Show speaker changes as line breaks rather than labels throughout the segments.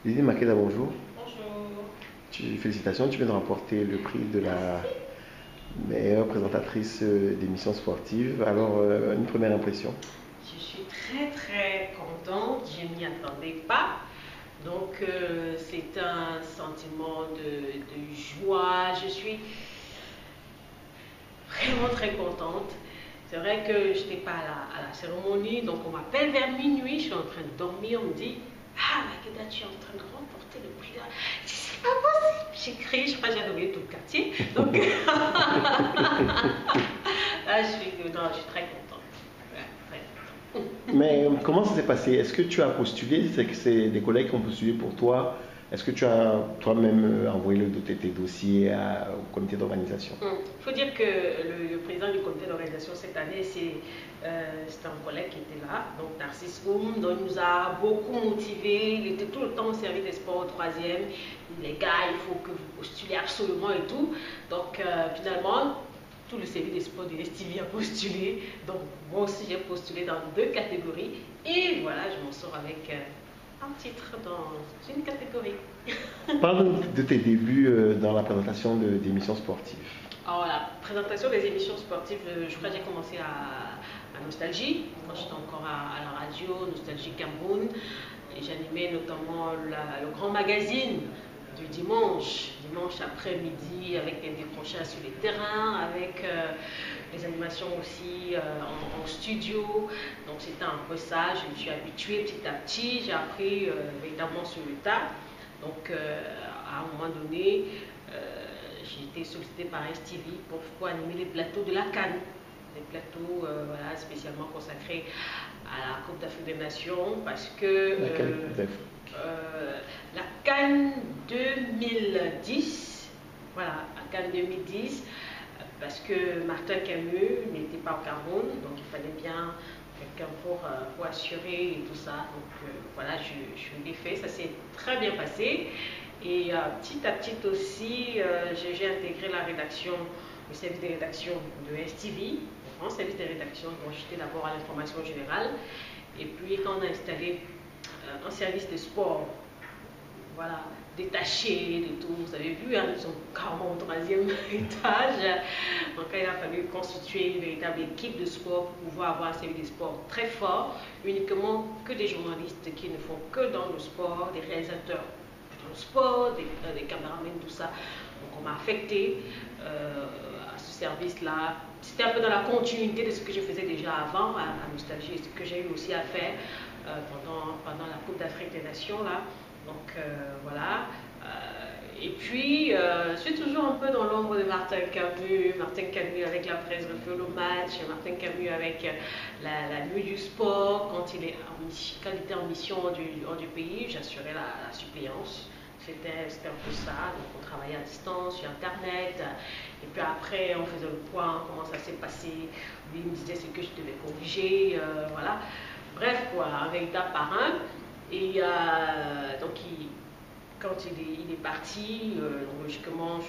Lydie Makeda, bonjour.
Bonjour.
Félicitations, tu viens de remporter le prix de la
Merci.
meilleure présentatrice d'émissions sportives. Alors, une première impression?
Je suis très contente, je n'y attendais pas. Donc c'est un sentiment de joie. Je suis vraiment très contente. C'est vrai que je n'étais pas à la cérémonie, donc on m'appelle vers minuit, je suis en train de dormir, on me dit ah Makeda, tu es en train de remporter le prix là. Je dis c'est pas possible. J'ai crié, je crois que j'ai réveillé tout le quartier. Donc là je suis très contente. Ouais, très contente.
Mais comment ça s'est passé? Est-ce que tu as postulé? C'est que c'est des collègues qui ont postulé pour toi. Est-ce que tu as toi-même envoyé tes dossiers au comité d'organisation?
Il faut dire que le président du comité d'organisation cette année, c'était un collègue qui était là, donc Narcisse Oum, donc il nous a beaucoup motivés. Il était tout le temps au service des sports au troisième. Il dit, les gars, il faut que vous postulez absolument et tout. Donc finalement, tout le service des sports de STV a postulé. Donc moi aussi, j'ai postulé dans 2 catégories. Et voilà, je m'en sors avec un titre dans une catégorie.
Parle de tes débuts dans la présentation d'émissions sportives.
Alors, la présentation des émissions sportives, je crois que j'ai commencé à Nostalgie, quand j'étais encore à la radio, Nostalgie Cameroun. Et j'animais notamment le grand magazine du dimanche après-midi, avec des décrochages sur les terrains, avec des animations aussi en studio. Donc c'était un peu ça, je me suis habituée petit à petit, j'ai appris véritablement sur le tas. Donc à un moment donné, j'ai été sollicitée par STV pour animer les plateaux de la CAN. Des plateaux voilà, spécialement consacrés à la Coupe d'Afrique des Nations parce que la CAN 2010, voilà, la CAN 2010, parce que Martin Camus n'était pas au Cameroun, donc il fallait bien quelqu'un pour assurer et tout ça. Donc voilà, je l'ai fait, ça s'est très bien passé. Et petit à petit aussi, j'ai intégré la rédaction, le service de rédaction de STV, le grand service de rédaction dont j'étais d'abord à l'information générale. Et puis quand on a installé un service de sport, voilà, détaché de tout, vous avez vu, hein, nous sommes carrément au 3e étage. Donc il a fallu constituer une véritable équipe de sport pour pouvoir avoir un service de sport très fort, uniquement que des journalistes qui ne font que dans le sport, des réalisateurs dans le sport, des caméramans, tout ça. Donc on m'a affecté à ce service-là. C'était un peu dans la continuité de ce que je faisais déjà avant à Nostalgie et ce que j'ai eu aussi à faire pendant la Coupe d'Afrique des Nations là. Donc voilà. Et puis, je suis toujours un peu dans l'ombre de Martin Camus avec la presse refait le match, Martin Camus avec la nuit du sport, quand il était en mission hors du pays, j'assurais la suppléance. C'était un peu ça, donc on travaillait à distance, sur Internet, et puis après on faisait le point, comment ça s'est passé, lui il me disait ce que je devais corriger, voilà. Bref, quoi, un véritable parrain. Et donc quand il est parti, logiquement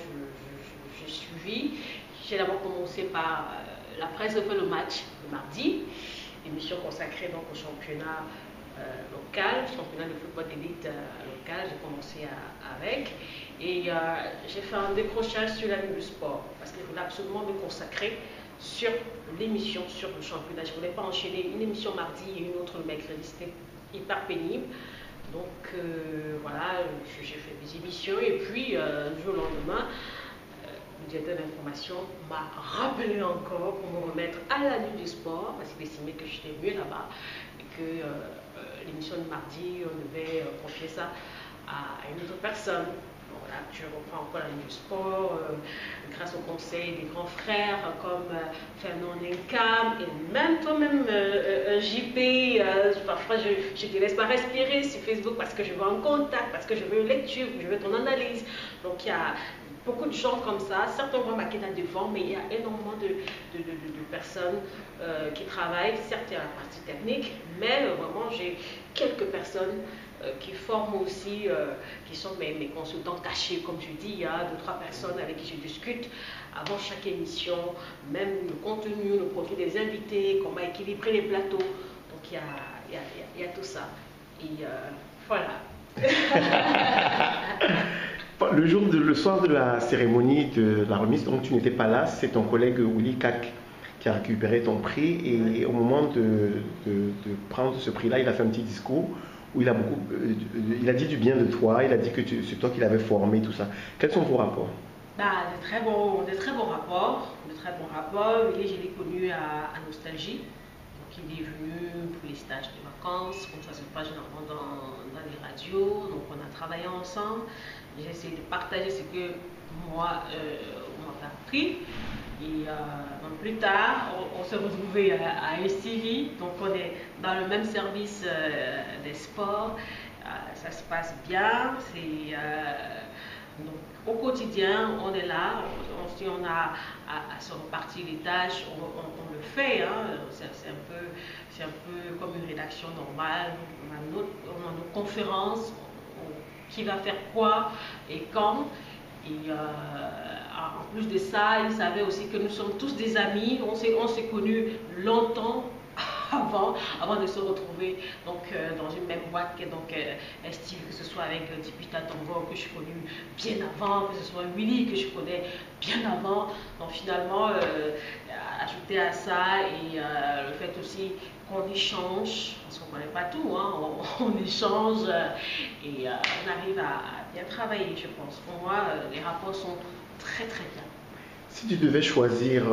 j'ai suivi. J'ai d'abord commencé par la presse de le match le mardi, émission consacrée donc au championnat local, championnat de football d'élite local, j'ai commencé avec. Et j'ai fait un décrochage sur la nuit du sport, parce qu'il voulait absolument me consacrer sur l'émission, sur le championnat. Je ne voulais pas enchaîner une émission mardi et une autre le mercredi, c'était hyper pénible. Donc voilà, j'ai fait des émissions et puis du jour au lendemain, le directeur d'information m'a rappelé encore pour me remettre à la nuit du sport parce qu'il estimait que j'étais mieux là-bas et que l'émission de mardi, on devait confier ça à une autre personne. Bon, voilà, je reprends encore la nuit du sport grâce au conseil des grands frères comme Fernand Nenkam et même toi-même JP. Parfois je ne te laisse pas respirer sur Facebook parce que je veux un contact, parce que je veux une lecture, je veux ton analyse. Donc il y a beaucoup de gens comme ça, certains voient Makeda devant, mais il y a énormément de personnes qui travaillent, certes il y a la partie technique, mais vraiment j'ai quelques personnes qui forment aussi, qui sont mes consultants cachés, comme je dis, il y a 2-3 personnes avec qui je discute avant chaque émission, même le contenu, le profil des invités, comment équilibrer les plateaux, donc il y a tout ça. Et voilà.
Le soir de la cérémonie de la remise, donc tu n'étais pas là, c'est ton collègue Willy Kak qui a récupéré ton prix et au moment de prendre ce prix-là, il a fait un petit discours où il a dit du bien de toi, il a dit que c'est toi qui l'avais formé, tout ça. Quels sont vos rapports?
Bah, de très bons rapports, de très bons rapports. Willy, je l'ai connu à Nostalgie. Donc, il est venu pour les stages de vacances, comme ça se passe généralement dans les radios. Donc, on a travaillé ensemble. J'ai essayé de partager ce que moi, on m'a appris. Et donc plus tard, on s'est retrouvés à STV, donc on est dans le même service des sports. Ça se passe bien. Donc, au quotidien, on est là. Si on a à se repartir les tâches, on le fait. Hein. C'est un peu comme une rédaction normale. On a nos conférences. Qui va faire quoi et quand. Et en plus de ça, il savait aussi que nous sommes tous des amis. On s'est connus longtemps avant de se retrouver donc, dans une même boîte que Steve, que ce soit avec Dipita Tongo que je connais bien avant, que ce soit Willy que je connais bien avant. Donc finalement, ajouter à ça et le fait aussi qu'on échange, parce qu'on ne connaît pas tout, hein, on échange et on arrive à bien travailler, je pense. Pour moi, les rapports sont très très bien.
Si tu devais choisir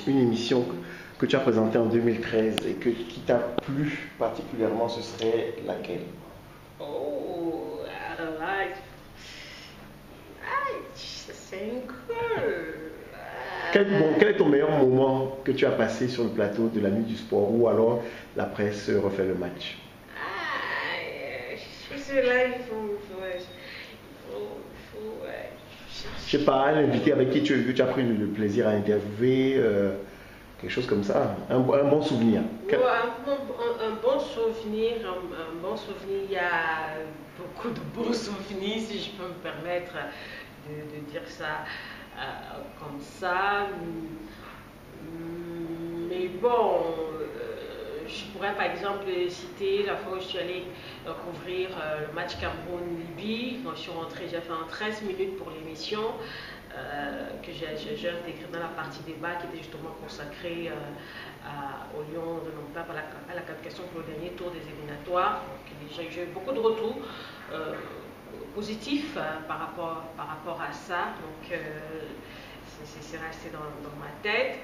une émission que tu as présentée en 2013 et qui t'a plu particulièrement, ce serait laquelle?
Oh, alors là, c'est une cool.
Quel est ton meilleur moment que tu as passé sur le plateau de la nuit du sport ou alors la presse refait le match?
Je suis là, il faut
Je sais pas, un invité avec qui tu as pris le plaisir à interviewer, quelque chose comme ça, un bon souvenir.
Un bon souvenir, il y a beaucoup de bons souvenirs, si je peux me permettre de dire ça comme ça. Mais bon, je pourrais par exemple citer la fois où je suis allée couvrir le match Cameroun-Libye. Quand je suis rentrée, j'ai fait un 13 minutes pour l'émission que j'ai intégrée dans la partie débat qui était justement consacrée au Lion de Longchamp à la qualification pour le dernier tour des éliminatoires. J'ai eu beaucoup de retours positifs par rapport à ça. Donc c'est resté dans ma tête.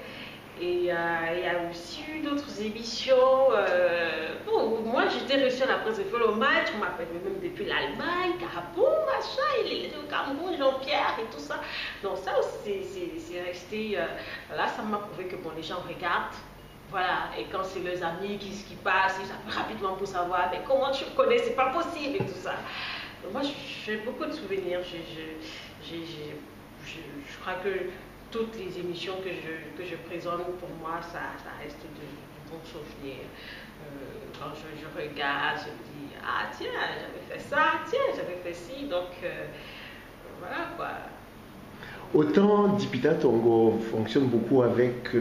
Et il y a aussi eu d'autres émissions. Bon, moi, j'étais reçue à la presse de faire le match. On m'appelle même depuis l'Allemagne. Carabou, machin, il est au Cameroun, Jean-Pierre et tout ça. Donc, ça aussi, c'est resté. Là, ça m'a prouvé que bon, les gens regardent. Voilà, et quand c'est leurs amis qui passent, ils appellent rapidement pour savoir mais comment tu le connais, c'est pas possible et tout ça. Donc, moi, j'ai beaucoup de souvenirs. Je crois que toutes les émissions que je présente, pour moi, ça reste de bons souvenirs. Quand je regarde, je me dis, ah tiens, j'avais fait ça, tiens, j'avais fait ci, donc voilà quoi.
Autant Dipita Tongo fonctionne beaucoup avec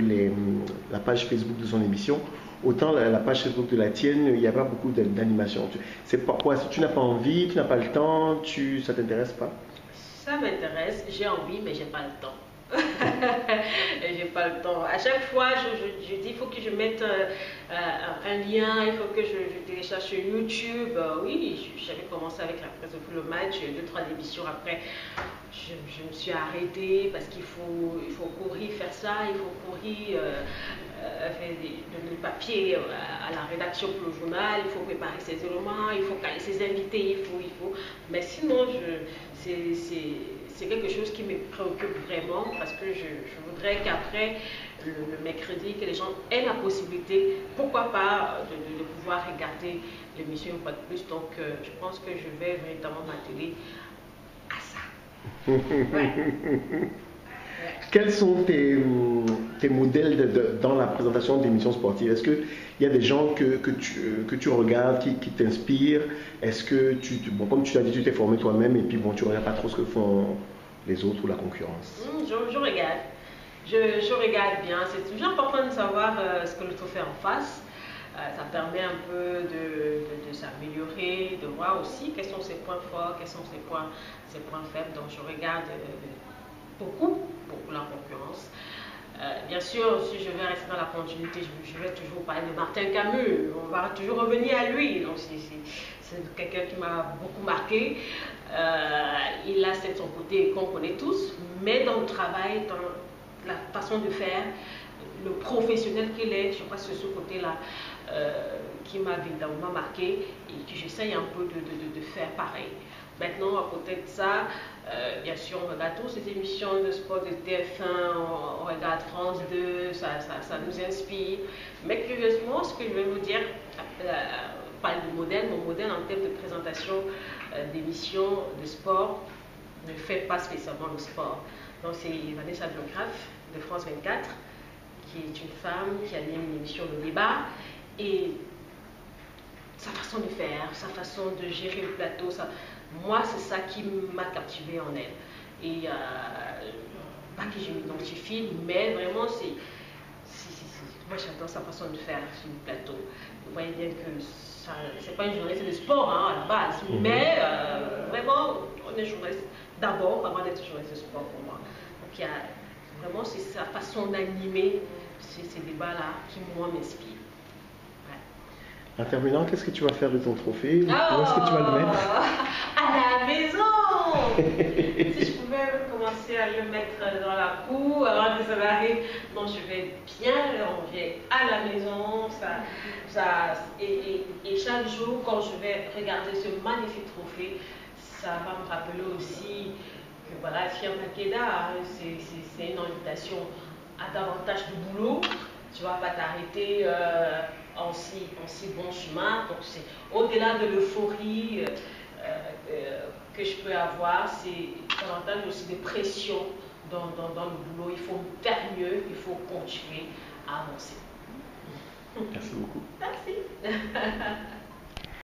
la page Facebook de son émission, autant la page Facebook de la tienne, il n'y a pas beaucoup d'animation. C'est pourquoi tu n'as pas envie, tu n'as pas le temps, ça ne t'intéresse pas?
Ça m'intéresse, j'ai envie, mais j'ai pas le temps. J'ai pas le temps. À chaque fois, je dis il faut que je mette un lien, il faut que je télécharge sur YouTube. Oui, j'avais commencé avec la presse de le match, 2-3 émissions après, je me suis arrêtée parce qu'il faut courir faire ça, il faut courir donner le papier à la rédaction pour le journal, il faut préparer ses éléments, il faut caler ses invités, il faut. Mais sinon, c'est quelque chose qui me préoccupe vraiment parce que je voudrais qu'après le mercredi, que les gens aient la possibilité, pourquoi pas, de pouvoir regarder l'émission une fois de plus. Donc, je pense que je vais véritablement m'atteler à ça. Ouais.
Quels sont tes modèles dans la présentation d'émissions sportives? Est-ce qu'il y a des gens que tu regardes, qui t'inspirent? Est-ce que, comme tu l'as dit, tu t'es formé toi-même et puis bon, tu ne regardes pas trop ce que font les autres ou la concurrence?
Je regarde. Je regarde bien. C'est toujours important de savoir ce que l'autre fait en face. Ça permet un peu de s'améliorer, de voir aussi quels sont ses points forts, quels sont ses points faibles. Donc je regarde beaucoup la concurrence. Bien sûr, si je vais rester dans la continuité, je vais toujours parler de Martin Camus. On va toujours revenir à lui. Donc c'est quelqu'un qui m'a beaucoup marqué. Il a son côté qu'on connaît tous, mais dans le travail, dans la façon de faire, le professionnel qu'il est, je crois que c'est ce côté-là qui m'a évidemment marqué et que j'essaye un peu de faire pareil. Maintenant, à côté de ça, bien sûr, on regarde toutes ces émissions de sport de TF1, on regarde France 2, ça nous inspire. Mais curieusement, ce que je vais vous dire, parler de modèle, mon modèle en termes de présentation d'émissions de sport ne fait pas spécialement le sport. Donc c'est Vanessa Blangraf de France 24, qui est une femme qui anime une émission de débat, et sa façon de faire, sa façon de gérer le plateau, moi c'est ça qui m'a captivé en elle. Et pas que je m'identifie, mais vraiment moi j'adore sa façon de faire sur le plateau. Vous voyez bien que c'est pas une journaliste de sport à la base, mais vraiment on est journaliste d'abord avant d'être journaliste de sport pour moi. Donc il y a vraiment c'est sa façon d'animer ces débats-là qui moi m'inspire.
En terminant, qu'est-ce que tu vas faire de ton trophée? Où est-ce que tu vas le mettre?
À la maison. Si je pouvais commencer à le mettre dans la cour avant que ça m'arrive, non, je vais bien le ranger à la maison. Et chaque jour, quand je vais regarder ce magnifique trophée, ça va me rappeler aussi que voilà, Fiamma Makeda, c'est une invitation à davantage de boulot. Tu ne vas pas t'arrêter en si bon chemin. Donc c'est au-delà de l'euphorie que je peux avoir, c'est davantage aussi de pression dans le boulot. Il faut faire mieux, il faut continuer à avancer.
Merci beaucoup.
Merci.